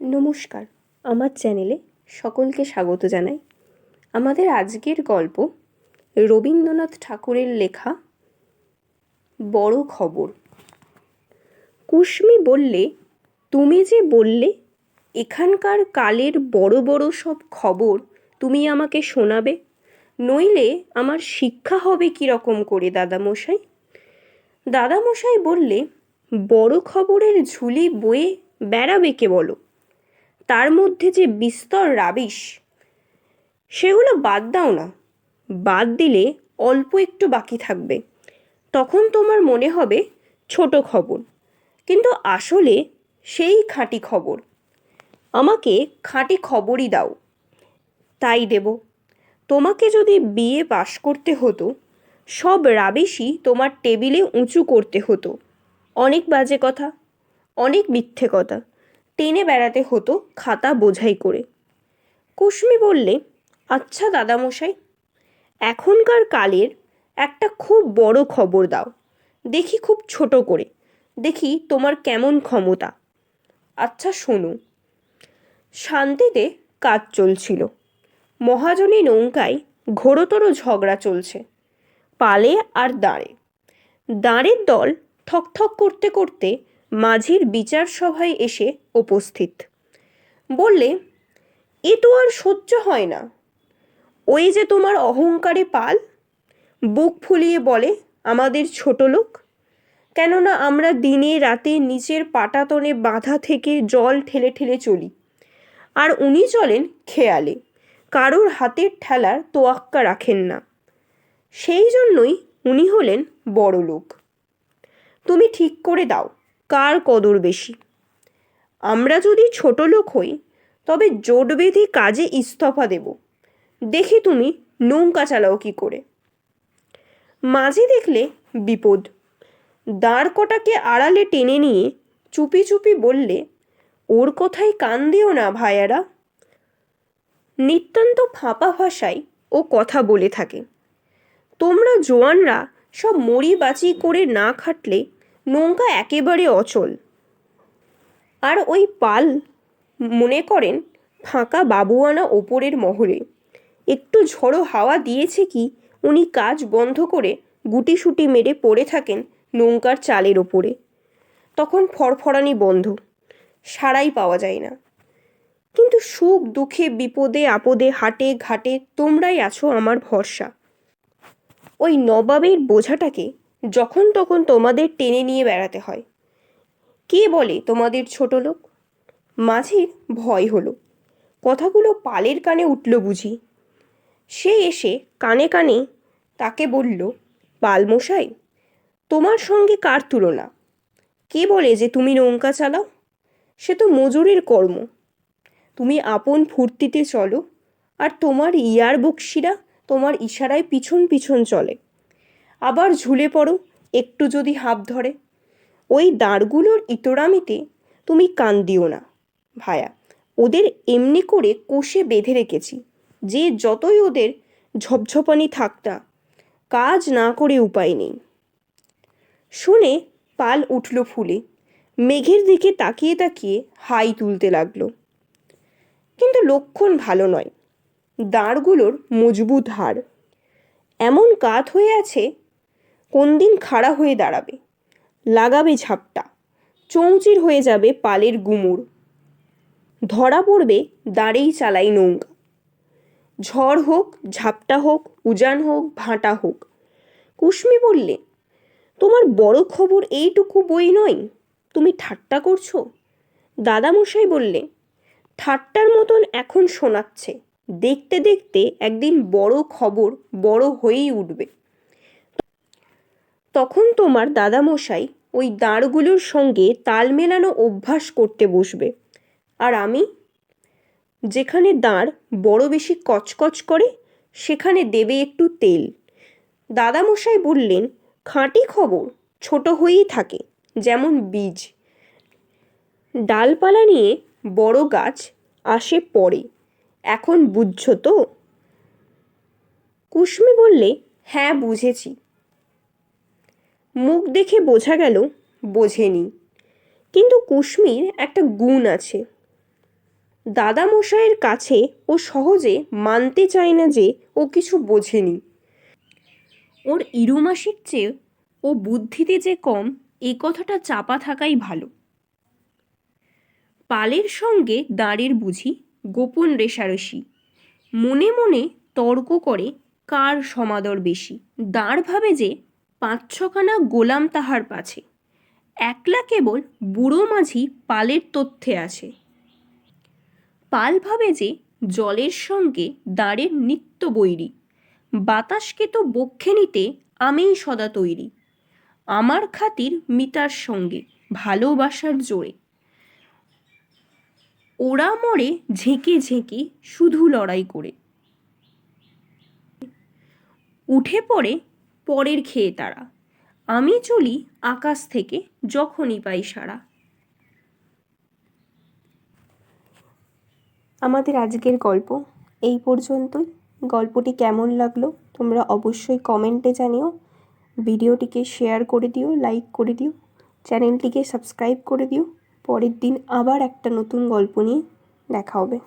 নমস্কার, আমার চ্যানেলে সকলকে স্বাগত জানাই। আমাদের আজকের গল্প রবীন্দ্রনাথ ঠাকুরের লেখা বড় খবর। কুশ্মী বললে, তুমি যে বললে এখানকার কালের বড় বড় সব খবর তুমি আমাকে শোনাবে, নইলে আমার শিক্ষা হবে কীরকম করে দাদামশাই? দাদামশাই বললে, বড় খবরের ঝুলি বয়ে বেড়াবে কে বলো? তার মধ্যে যে বিস্তর রাবিশ, সেগুলো বাদ দাও না। বাদ দিলে অল্প একটু বাকি থাকবে, তখন তোমার মনে হবে ছোট খবর, কিন্তু আসলে সেই খাঁটি খবর। আমাকে খাঁটি খবরই দাও, তাই দেব। তোমাকে যদি বিএ পাশ করতে হতো, সব রাবিশই তোমার টেবিলে উঁচু করতে হতো। অনেক বাজে কথা, অনেক মিথ্যে কথা টেনে বেড়াতে হতো খাতা বোঝাই করে। কুশ্মী বললে, আচ্ছা দাদামশাই, এখনকার কালের একটা খুব বড় খবর দাও, দেখি খুব ছোট করে, দেখি তোমার কেমন ক্ষমতা। আচ্ছা শোনো। শান্তিতে কাজ চলছিল। মহাজনী নৌকায় ঘোরতর ঝগড়া চলছে পালে আর দাঁড়ে। দাঁড়ের দল ঠকঠক করতে করতে মাঝির বিচার সভায় এসে উপস্থিত। বললে, এ তো আর সহ্য হয় না। ওই যে তোমার অহংকারে পাল বুক ফুলিয়ে বলে আমাদের ছোট লোক, কেননা আমরা দিনে রাতে নিচের পাটাতনে বাঁধা থেকে জল ঠেলে ঠেলে চলি, আর উনি চলেন খেয়ালে, কারোর হাতের ঠেলার তোয়াক্কা রাখেন না। সেই জন্যই উনি হলেন বড় লোক। তুমি ঠিক করে দাও, কার কদর বেশি? আমরা যদি ছোট লোক হই, তবে জোট বেঁধে কাজে ইস্তফা দেব, দেখি তুমি নৌকা চালাও কি করে। মাঝি দেখলে বিপদ, দাঁড় কটাকে আড়ালে টেনে নিয়ে চুপি চুপি বললে, ওর কথায় কান দিও না ভাইয়ারা। নিতান্ত ফাঁপা ভাষায় ও কথা বলে থাকে। তোমরা জোয়ানরা সব মরি বাঁচি করে না খাটলে নৌকা একেবারে অচল। আর ওই পাল মনে করেন ফাঁকা বাবুয়ানা ওপরের মহলে। একটু ঝড়ো হাওয়া দিয়েছে কি উনি কাজ বন্ধ করে গুটিসুটি মেরে পড়ে থাকেন নৌকার চালের ওপরে। তখন ফড়ফড়ানি বন্ধ, সারাই পাওয়া যায় না। কিন্তু সুখ দুঃখে বিপদে আপদে হাটে ঘাটে তোমরাই আছো আমার ভরসা। ওই নবাবের বোঝাটাকে যখন তখন তোমাদের টেনে নিয়ে বেড়াতে হয়। কে বলে তোমাদের ছোট লোক? মাঝির ভয় হলো, কথাগুলো পালের কানে উঠল বুঝি। সে এসে কানে কানে তাকে বলল, পালমশাই, তোমার সঙ্গে কার তুলনা? কে বলে যে তুমি নৌকা চালাও? সে তো মজুরের কর্ম। তুমি আপন ফুর্তিতে চলো, আর তোমার ইয়ার বক্সিরা তোমার ইশারায় পিছন পিছন চলে। আবার ঝুলে পড়ো একটু যদি হাঁপ ধরে। ওই দাঁড়গুলোর ইতরামিতে তুমি কান দিও না ভায়া। ওদের এমনি করে কষে বেঁধে রেখেছি যে যতই ওদের ঝপঝপানি থাক না, কাজ না করে উপায় নেই। শুনে পাল উঠল ফুলে, মেঘের দিকে তাকিয়ে তাকিয়ে হাই তুলতে লাগলো। কিন্তু লক্ষণ ভালো নয়। দাঁড়গুলোর মজবুত হাড়, এমন কাত হয়ে আছে, কোন দিন খাড়া হয়ে দাঁড়াবে, লাগাবে ঝাপটা, চৌচির হয়ে যাবে পালের গুমুর। ধরা পড়বে দাঁড়েই চালাই নৌকা। ঝড় হোক, ঝাপটা হোক, উজান হোক, ভাঁটা হোক। কুশ্মী বললে, তোমার বড় খবর এইটুকু বই নয়, তুমি ঠাট্টা করছো? দাদামশাই বললে, ঠাট্টার মতন এখন শোনাচ্ছে, দেখতে দেখতে একদিন বড় খবর বড় হয়েই উঠবে। তখন তোমার দাদামশাই ওই দাঁড়গুলোর সঙ্গে তাল মেলানো অভ্যাস করতে বসবে, আর আমি? যেখানে দাঁড় বড় বেশি কচকচ করে, সেখানে দেবে একটু তেল। দাদামশাই বললেন, খাঁটি খবর ছোট হয়েই থাকে, যেমন বীজ। ডালপালা নিয়ে বড় গাছ আসে পরে, এখন বুঝছো তো? কুশ্মী বললে, হ্যাঁ বুঝেছি। মুখ দেখে বোঝা গেল বোঝেনি। কিন্তু কুশ্মীর একটা গুণ আছে, দাদামশাইয়ের কাছে ও সহজে মানতে চায় না যে ও কিছু বোঝেনি। ওর ইরুমাসির চেয়ে ও বুদ্ধিতে যে কম এ কথাটা চাপা থাকাই ভালো। পালের সঙ্গে দাঁড়ের বুঝি গোপন রেষারেষি, মনে মনে তর্ক করে কার সমাদর বেশি। দাঁড় ভাবে যে 5-6খানা গোলাম তাহার পাছে, একলা কেবল বুড়ো মাঝি পালের তথ্যে আছে। পাল ভাবে যে জলের সঙ্গে দাঁড়ের নিত্য বৈরী, বাতাসকে তো বক্ষে নিতে আমিই সদা তৈরি। আমার খাতির মিতার সঙ্গে ভালোবাসার জোরে, ওরা মরে ঝেঁকে ঝেঁকে শুধু লড়াই করে। উঠে পড়ে পরের খেয়ে তারা, আমি চলি আকাশ থেকে যখনই পাই সাড়া। আমাদের আজকের গল্প এই পর্যন্তই। গল্পটি কেমন লাগলো তোমরা অবশ্যই কমেন্টে জানিও। ভিডিওটিকে শেয়ার করে দিও, লাইক করে দিও, চ্যানেলটিকে সাবস্ক্রাইব করে দিও। পরের দিন আবার একটা নতুন গল্প নিয়ে দেখা হবে।